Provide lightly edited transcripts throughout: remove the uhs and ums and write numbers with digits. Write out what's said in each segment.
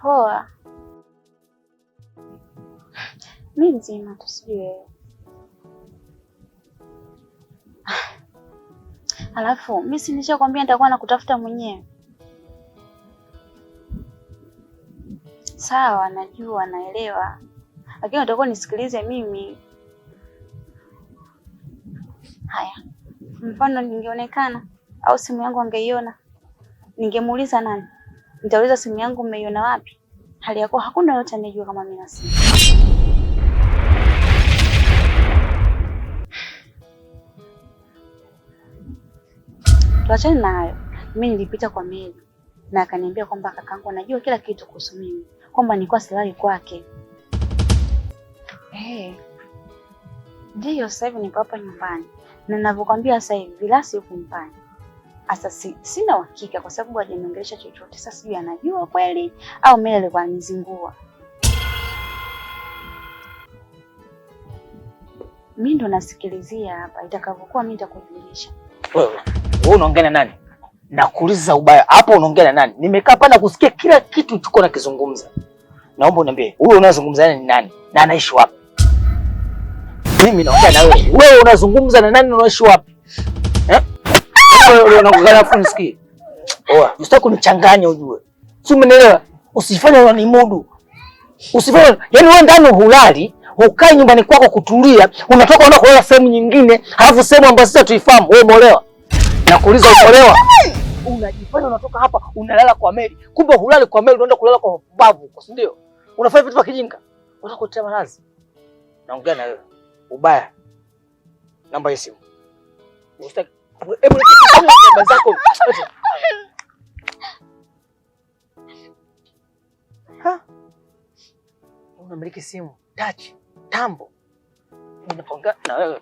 Poa. Mimi nzima tu, sijui wewe. Alafu mimi si nishakwambia nitakuwa nakutafuta mwenyewe. Sawa, najua, naelewa. Lakini utakuwa nisikilize mimi. Haya. Mfano ningeonekana au simu yangu angeiona, ningemuuliza nani? Nitauliza simu yangu mmeiona wapi? Hali yako hakuna yote anejua kama mimi na simu. Tuachane na hayo. Mimi nilipita kwa Meli na akaniambia kwamba kakaangu anajua kila kitu kuhusu mimi, kwamba nilikuwa silali kwake. Ndio sasa hivi nipo hapa nyumbani. Na ninavyokuambia sasa hivi Vilasi yuko nyumbani. Sasa sina uhakika kwa sababu hajaniongelesha chochote. Sasa sijui anajua kweli au Meli alikuwa anizingua. Mimi ndo nasikilizia hapa, itakavyokuwa mimi nitakujulisha. Wewe unaongea na nani? Nakuuliza ubaya. Hapo unaongea na nani? Nimekaa hapa na kusikia kila kitu tuko na kizungumza. Naomba uniambie, huyo unazungumza ni nani? Na anaishi wapi? Mimi naongea na wewe. Wewe unazungumza na nani na unaishi wapi? Wewe unaongea na funski. Oa, usitaki kunichanganya ujue. Si umeelewa? Usifanye unanimudu. Usifanye, yaani wewe ndani hulali, ukai nyumbani kwako kutulia, unatoka unaenda kulala sehemu nyingine, halafu sehemu ambayo sisi tuifahamu. Wewe umeolewa? Nakuuliza umeolewa? Unajifanya unatoka hapa unalala kwa Meli. Kumbe hulali kwa Meli, unaenda kulala kwa babu, si ndio? Unafanya vitu vya kijinga. Unataka kutia malazi. Naongea na wewe. Ubaya. Namba ya simu. Usitaki. Hebu nikitumia namba zako. Unamiliki simu, touch, tambo. Ninapanga na wewe.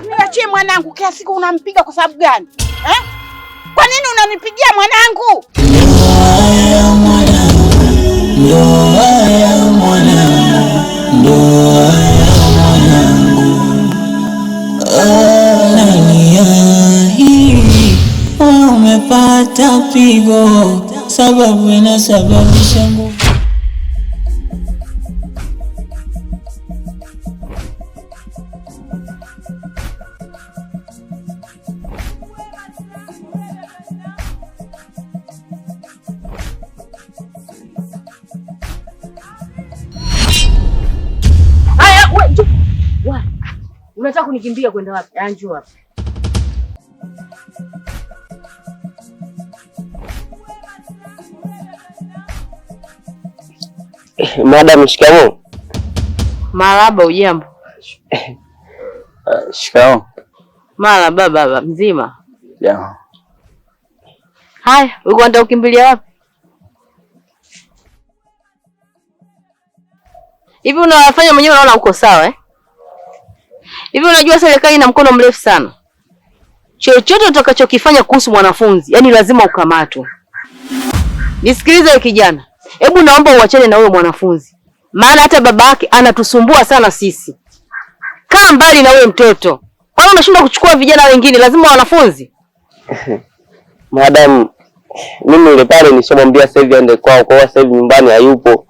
Niachie mwanangu, kila siku unampiga kwa sababu gani? Kwa nini unanipigia mwanangu? Umepata pigo, sababu inasababisha nguvu. Unataka kunikimbia kwenda wapi? Anjoo hapa. Madam, shikamoo. Marahaba, ujambo? Shikamoo. Marahaba baba, mzima? Yeah. Haya, uko unataka kukimbilia wapi? Hivi unafanya mwenyewe unaona uko sawa Hivi unajua serikali ina mkono mrefu sana. Chochote utakachokifanya kuhusu mwanafunzi, yani lazima ukamatwe. Nisikilize wewe kijana. Hebu naomba uachane na huyo mwanafunzi. Maana hata baba yake anatusumbua sana sisi. Kaa mbali na wewe mtoto. Kwani unashindwa kuchukua vijana wengine, lazima wanafunzi? Madam, mimi yule pale nishamwambia sasa hivi aende kwao, kwa sasa hivi nyumbani hayupo.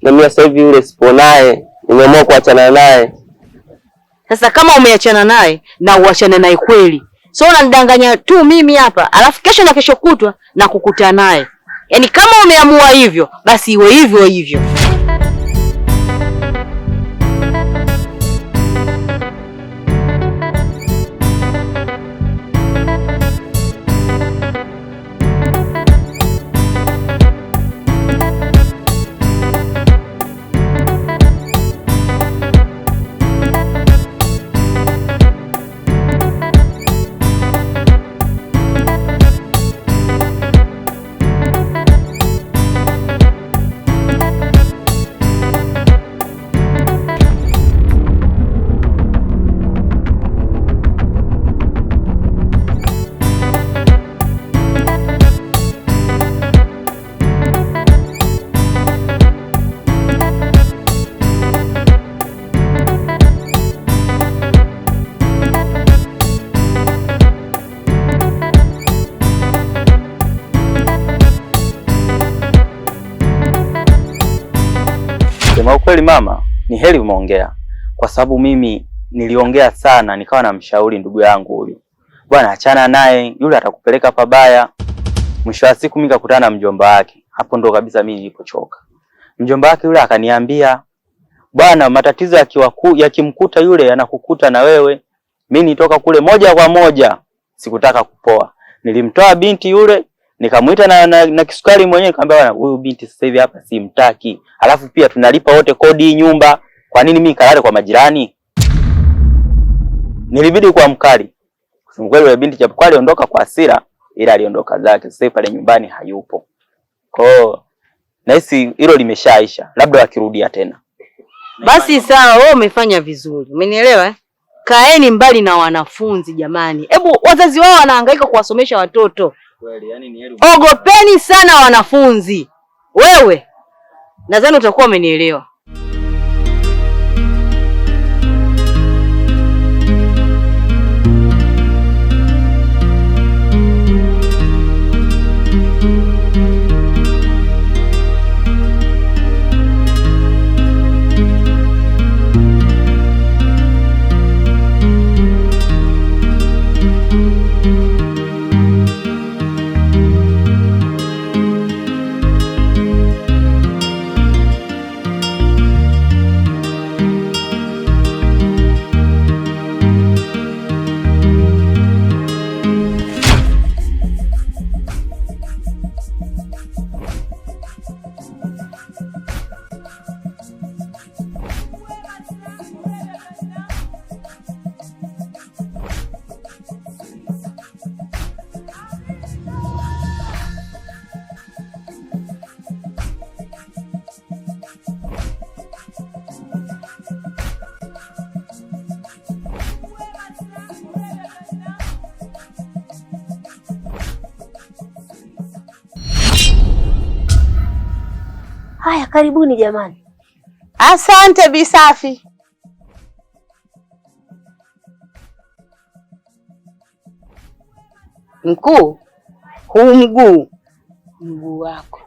Na mimi sasa hivi yule sipo naye, nimeamua kuachana naye. Sasa kama umeachana naye na uachane naye kweli. So unanidanganya tu mimi hapa, alafu kesho na kesho kutwa na kukuta naye. Yaani kama umeamua hivyo, basi iwe hivyo hivyo. Kusema ukweli mama, ni heri umeongea. Kwa sababu mimi niliongea sana, nikawa namshauri ndugu yangu huyu. Bwana achana naye, yule atakupeleka pabaya. Mwisho wa siku mimi nikakutana na mjomba wake. Hapo ndo kabisa mimi nilipochoka. Mjomba wake yule akaniambia, "Bwana, matatizo yakimkuta yule yanakukuta na wewe." Mimi nitoka kule moja kwa moja, sikutaka kupoa. Nilimtoa binti yule, nikamuita na kisukari mwenyewe, nikamwambia bwana, huyu binti sasa hivi hapa simtaki. Alafu pia tunalipa wote kodi nyumba. Kwa nini mimi kalale kwa majirani? Nilibidi kuwa mkali. Kwa kweli yule binti japo aliondoka kwa hasira, ila aliondoka zake. Sasa pale nyumbani hayupo. Kwa hiyo nahisi hilo limeshaisha. Labda wakirudia tena. Basi sawa, wewe umefanya vizuri. Umenielewa eh? Kaeni mbali na wanafunzi jamani. Hebu wazazi wao wanahangaika kuwasomesha watoto. Kweli, yani ni heri. Ogopeni sana wanafunzi. Wewe nadhani utakuwa umenielewa. Haya, karibuni jamani. Asante Bisafi. Mkuu, huu mguu wako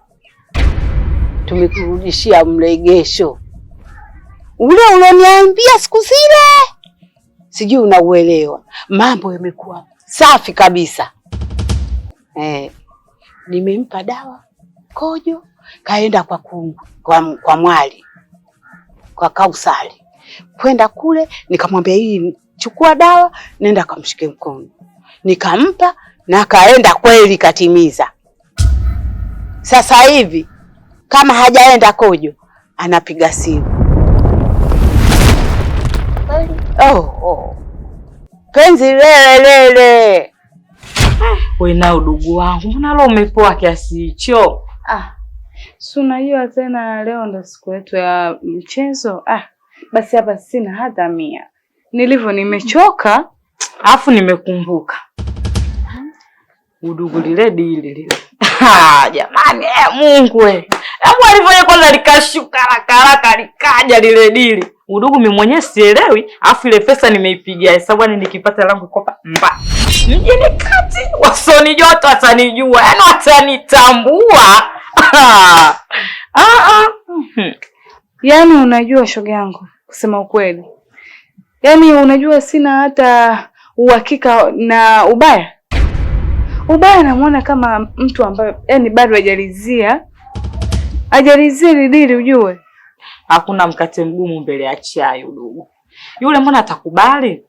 tumekurudishia mregesho ule ulioniambia siku zile. Sijui unauelewa. Mambo yamekuwa safi kabisa. Nimempa dawa kojo, kaenda kwa mwali, kwa Kausali. Kwenda kule nikamwambia, hii chukua dawa nenda kamshike mkono. Nikampa na kaenda kweli katimiza. Sasa hivi kama hajaenda kojo anapiga simu. Penzi lele. Wewe na udugu wangu, mbona leo umepoa kiasi hicho? Si unajua tena leo ndo siku yetu ya mchezo. Basi hapa sina hata 100. Nilivyo nimechoka, Alafu nimekumbuka. Udugu lile dili. Jamani, Mungu we. Hebu alifanya kwanza likashuka haraka likaja lile dili. Udugu mimi mwenyewe sielewi, alafu ile pesa nimeipigia hesabu yani nikipata langu kopa mba. Mjini kati wasoni joto watanijua, yani watanitambua. Yaani unajua shoga yangu, kusema ukweli. Yaani unajua sina hata uhakika na ubaya. Ubaya namuona kama mtu ambaye yani bado hajalizia dili ujue. Hakuna mkate mgumu mbele ya chai udugu. Yule mbona atakubali?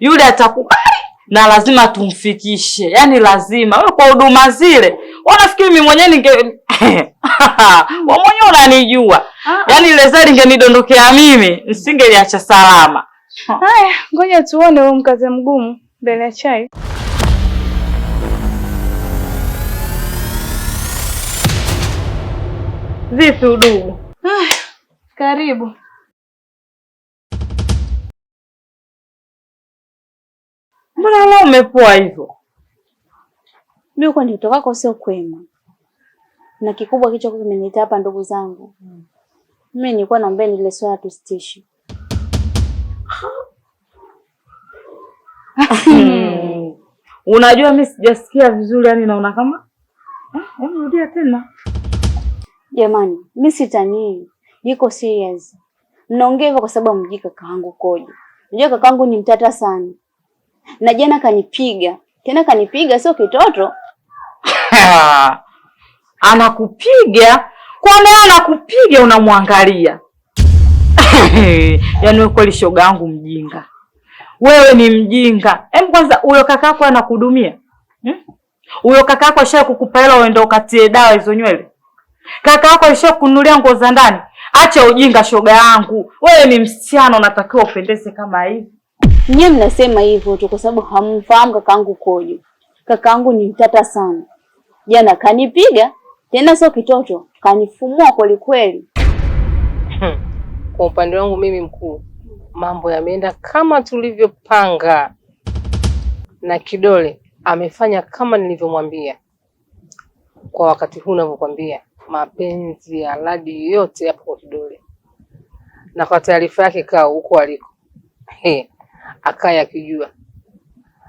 Yule atakubali na lazima tumfikishe. Yaani lazima. Wewe kwa huduma zile, unafikiri mimi mwenyewe wewe mwenyewe unanijua. Yaani ile zali ingenidondokea mimi, nisingeliacha salama. Haya, ngoja tuone huo mkate mgumu mbele ya chai. Vipi udugu? Karibu. Mbona leo umepoa hivyo? Mimi huko nilitokako sio kwema. Na kikubwa kicho kimeniita hapa ndugu zangu. Mimi nilikuwa naomba ile swala tustishi. Unajua mimi sijasikia vizuri yani naona kama hebu rudia tena. Jamani, mimi sitanii. yuko serious. Naongea hivyo kwa sababu mjui kakaangu Kojo. Unajua kakaangu ni mtata sana. Na jana kanipiga. Tena kanipiga sio kitoto. Anakupiga? Kwani anakupiga unamwangalia? Yaani wewe kweli shoga yangu mjinga. Wewe ni mjinga. Hebu kwanza huyo kakako anakuhudumia? Huyo kakako asha kukupa hela uende ukatie dawa hizo nywele? Kakako alisha kununulia nguo za ndani? Acha ujinga shoga yangu. Wewe ni msichana unatakiwa upendeze kama hivi. Nyinyi mnasema hivyo tu kwa sababu hamfahamu kakaangu Kojo. Kakaangu ni mtata sana. Jana kanipiga, tena sio kitoto, kanifumua kweli kweli. Kwa upande wangu mimi mkuu, mambo yameenda kama tulivyopanga. Na Kidole amefanya kama nilivyomwambia. Kwa wakati huu ninavyokuambia, mapenzi ya Ladi yote yapo kwa Kidole. Na kwa taarifa yake Kao huko aliko. Akaya akijua.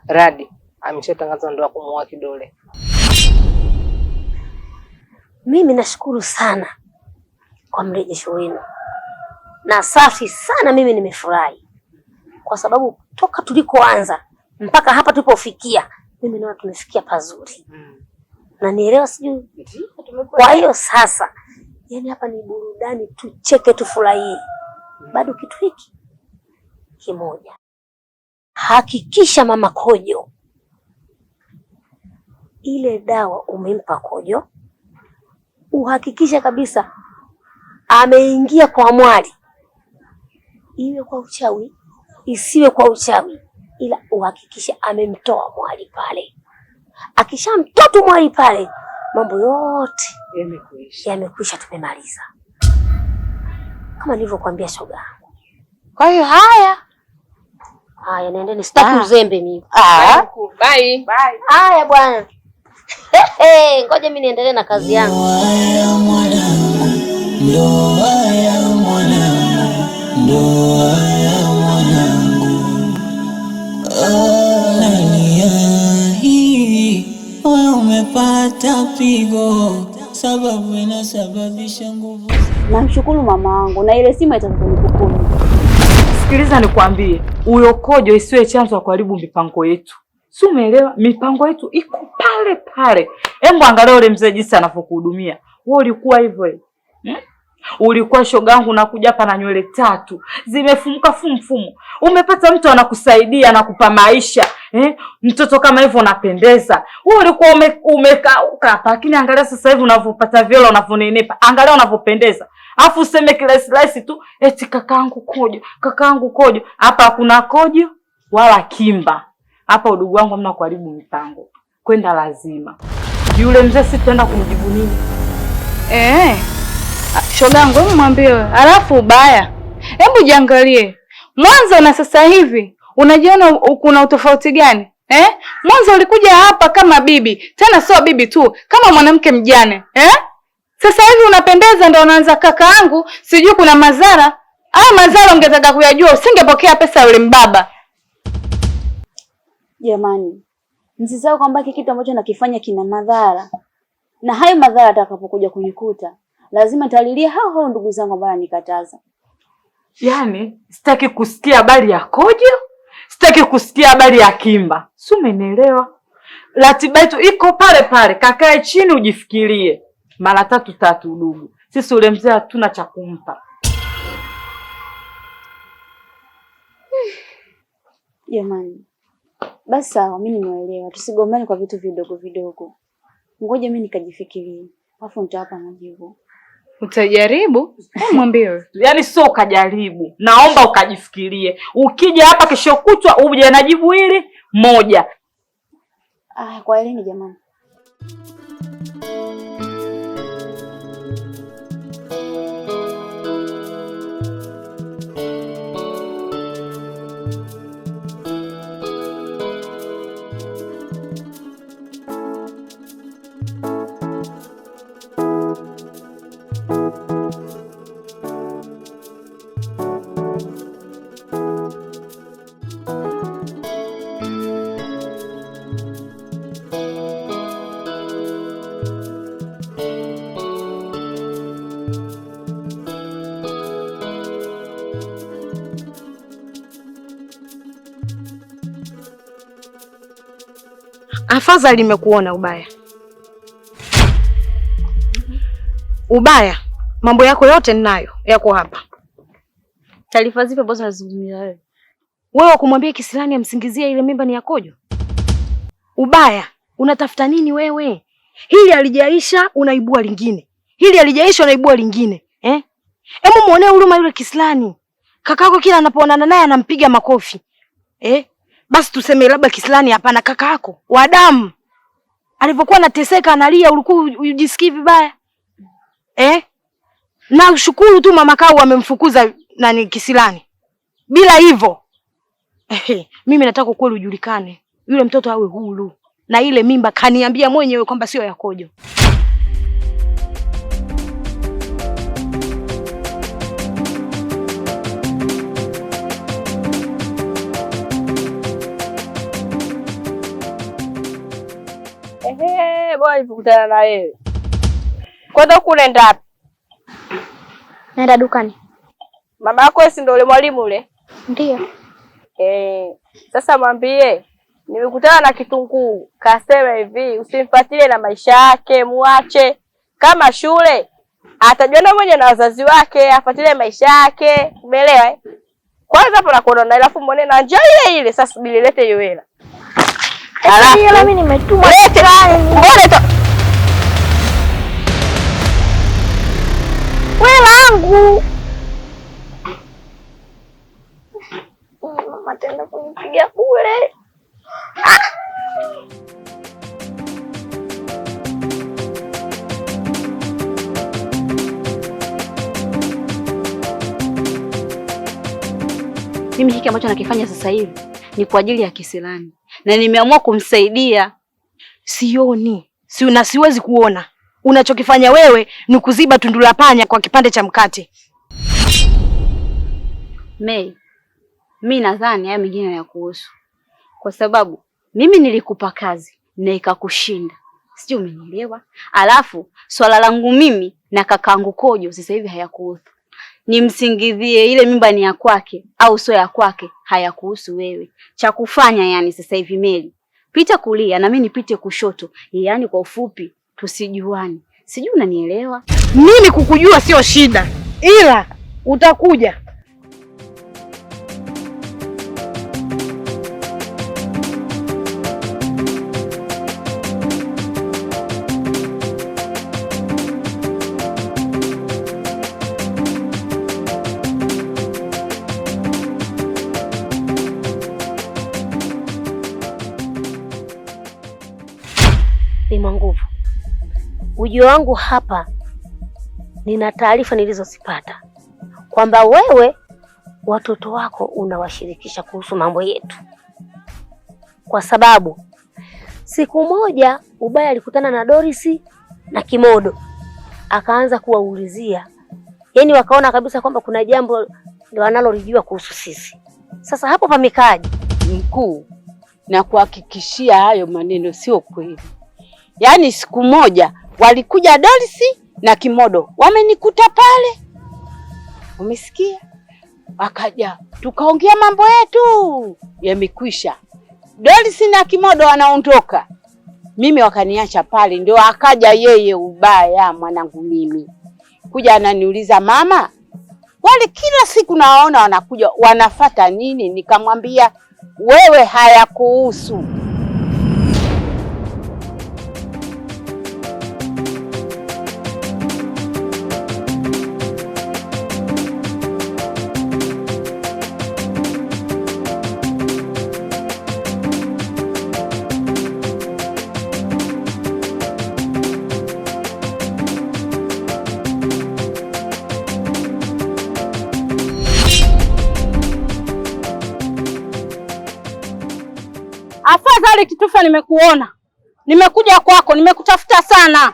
Radi ameshatangaza ndoa kumuoa Kidole. Mimi nashukuru sana kwa mrejesho wenu. Na safi sana, mimi nimefurahi. Kwa sababu toka tulikoanza mpaka hapa tulipofikia, mimi naona tumefikia pazuri. Na nielewa sijui. Kwa hiyo sasa, yani hapa ni burudani, tucheke tufurahie. Bado kitu hiki kimoja. Hakikisha mama Kojo ile dawa umempa Kojo, uhakikisha kabisa ameingia kwa mwali. Iwe kwa uchawi, isiwe kwa uchawi, ila uhakikisha amemtoa mwali pale. Akishamtoa tu mwali pale, mambo yote yamekwisha, tumemaliza. Kama nilivyokuambia shoga. Kwa hiyo haya. Haya, nendeni, sitaki uzembe mimi. Bye. Bye. Haya bwana. Ngoja mimi niendelee na kazi yangu. Ndoa ya mwanangu, ndoa ya mwanangu. Nalia hii, wewe umepata pigo, sababu inasababisha nguvu. Namshukuru mama wangu na ile simu itakunikukumu. Sikiliza nikwambie, huyo Kojo isiwe chanzo cha kuharibu mipango yetu. Si umeelewa? Mipango yetu iko pale pale. Hebu angalia ule mzee jinsi anapokuhudumia. Wewe ulikuwa hivyo. Ulikuwa shogangu nakuja hapa na nywele 3 zimefumuka fumfumu. Umepata mtu anakusaidia na kupa maisha. Mtoto kama hivyo unapendeza. Wewe ulikuwa umekauka hapa, lakini angalia sasa hivi unavyopata viola, unavyonenepa. Angalia unavyopendeza. Alafu useme kila tu eti kakaangu Kojo, kakaangu Kojo. Hapa hakuna Kojo wala Kimba. Hapa udugu wangu hamna kuharibu mipango. Kwenda lazima. Yule mzee si tutaenda kumjibu nini? Shogangu mwambie. Alafu ubaya, hebu jiangalie mwanzo na sasa hivi, unajiona kuna utofauti gani? Mwanzo ulikuja hapa kama bibi, tena sio bibi tu, kama mwanamke mjane. Sasa hivi unapendeza, ndio unaanza kakaangu, sijui kuna madhara. Madhara ungetaka kuyajua, usingepokea pesa yule mbaba. Jamani, msisahau kwamba kitu ambacho nakifanya kina madhara. Na hayo madhara atakapokuja kunikuta, lazima talilia hao ndugu zangu ambao nikataza. Yaani, sitaki kusikia habari ya Kojo, sitaki kusikia habari ya Kimba. Si umenielewa? Ratiba yetu iko pale pale, kakae chini ujifikirie. Mara 3 udugu. Sisi ule mzee hatuna cha kumpa. Jamani. Basi sawa, mimi nimeelewa. Tusigombane kwa vitu vidogo vidogo. Ngoja mimi nikajifikirie. Alafu nitawapa majibu. Utajaribu? Mwambie. Yaani sio ukajaribu. Naomba ukajifikirie. Ukija hapa kesho kutwa uje na jibu hili moja. Kwa eleni jamani. Afadhali nimekuona Ubaya. Ubaya, mambo yako yote ninayo, yako hapa. Taarifa zipi ambazo unazungumzia wewe? Wewe kumwambia Kisilani amsingizie ile mimba ni ya Kojo? Ubaya, unatafuta nini wewe? Hili alijaisha unaibua lingine. Hili alijaisha unaibua lingine. Hebu muonee huruma yule Kisilani. Kakako kila anapoonana naye anampiga makofi. Basi tuseme labda Kisilani hapana, kaka yako wa damu. Alipokuwa anateseka analia ulikuwa ujisikii vibaya? Na ushukuru tu mama Kau amemfukuza nani Kisilani. Bila hivyo mimi nataka kweli ujulikane. Yule mtoto awe huru. Na ile mimba kaniambia mwenyewe kwamba sio ya Kojo. Boy, kukutana na wewe. Kwanza unaenda wapi? Naenda dukani. Mama yako si ndio yule mwalimu yule? Ndio. Sasa mwambie nimekutana na Kitunguu, kasema hivi usimfuatilie na maisha yake, muache. Kama shule atajiona mwenyewe na wazazi wake, afuatilie maisha yake. Umeelewa? Kwanza hapo nakuona alafu muone na njaa ile ile, sasa subiri lete hiyo hela. Alafu mimi nimetumwa. Mbona to? Wewe wangu. Mama tena kunipiga kule. Mimi hiki ambacho nakifanya sasa hivi ni kwa ajili ya Kisilani. Na nimeamua kumsaidia. Sioni. Siwezi kuona. Unachokifanya wewe ni kuziba tundu la panya kwa kipande cha mkate. Mei, mimi nadhani haya mengine ya kuhusu. Kwa sababu mimi nilikupa kazi na ikakushinda. Sijui umenielewa? Alafu swala langu mimi na kakaangu Kojo sasa hivi hayakuhusu. Nimsingizie ile mimba ni ya kwake au sio ya kwake, hayakuhusu wewe. Cha kufanya yani sasa hivi Meli, pita kulia na mimi nipite kushoto. Yaani kwa ufupi tusijuane. Sijui unanielewa? Mimi kukujua sio shida. Ila utakuja. Lima Nguvu, ujio wangu hapa, nina taarifa nilizozipata kwamba wewe watoto wako unawashirikisha kuhusu mambo yetu, kwa sababu siku moja Ubaya alikutana na Doris na Kimodo akaanza kuwaulizia, yaani wakaona kabisa kwamba kuna jambo wanalolijua kuhusu sisi. Sasa hapo pamekaje? Mkuu, na kuhakikishia hayo maneno sio kweli. Yaani siku moja walikuja Doris na Kimodo, wamenikuta pale. Umesikia? Wakaja, tukaongea mambo yetu, yamekwisha. Doris na Kimodo wanaondoka. Mimi wakaniacha pale, ndio akaja yeye Ubaya mwanangu mimi. Kuja ananiuliza, mama, wale kila siku nawaona wanakuja, wanafata nini? Nikamwambia, wewe hayakuhusu. Afadhali Kitufa, nimekuona. Nimekuja kwako, nimekutafuta sana.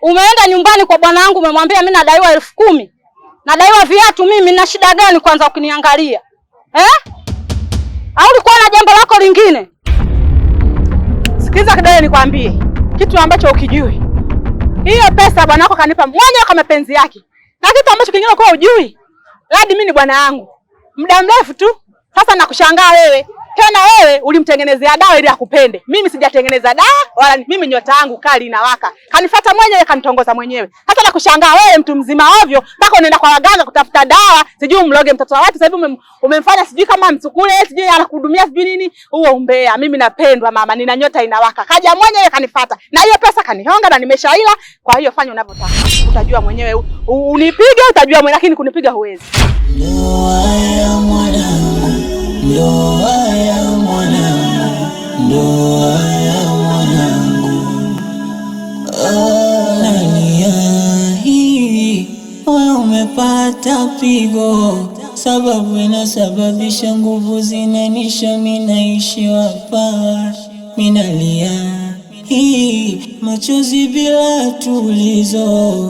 Umeenda nyumbani kwa bwana wangu umemwambia mimi nadaiwa 10,000. Nadaiwa viatu mimi, na shida gani kwanza ukiniangalia? Au ulikuwa na jambo lako lingine? Sikiza kidogo nikwambie kitu ambacho ukijui. Hiyo pesa bwana wako kanipa mwenyewe kama mapenzi yake. Na kitu ambacho kingine kwa ujui. Ladi mimi ni bwana wangu. Muda mrefu tu. Sasa nakushangaa wewe. Tena wewe ulimtengenezea dawa ili akupende. Mimi sijatengeneza dawa wala mimi nyota yangu kali inawaka. Kanifuata mwenyewe kanitongoza mwenyewe. Hata na kushangaa wewe mtu mzima ovyo mpaka unaenda kwa waganga kutafuta dawa, sijui umloge mtoto wa watu, sasa hivi umemfanya sijui kama msukule, sijui anakuhudumia sijui nini. Huo umbea. Mimi napendwa mama, nina nyota inawaka. Kaja mwenyewe kanifuata. Na hiyo pesa kanihonga na nimeshaila. Kwa hiyo fanya unavyotaka. Utajua mwenyewe. Unipige utajua mwenyewe, lakini kunipiga huwezi. Ndoa ya mwanangu, ndoa ya mwanangu, ndoa ya mwanangu. Nalia hii, wewe umepata pigo, sababu inasababisha nguvu zinanisha, minaishi hapa, minalia hii machozi bila tulizo,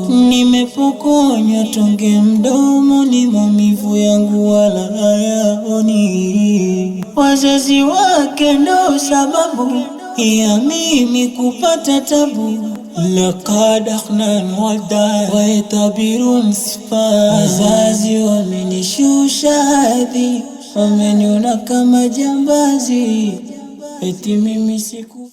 nimepokonywa tonge mdomoni, maumivu yangu wala hayaoni. Wazazi wake ndo sababu ya mimi kupata tabu. Laqad akhnan wada wa yatabirun sifa, wazazi wamenishusha hadhi, wameniona kama jambazi, eti mimi siku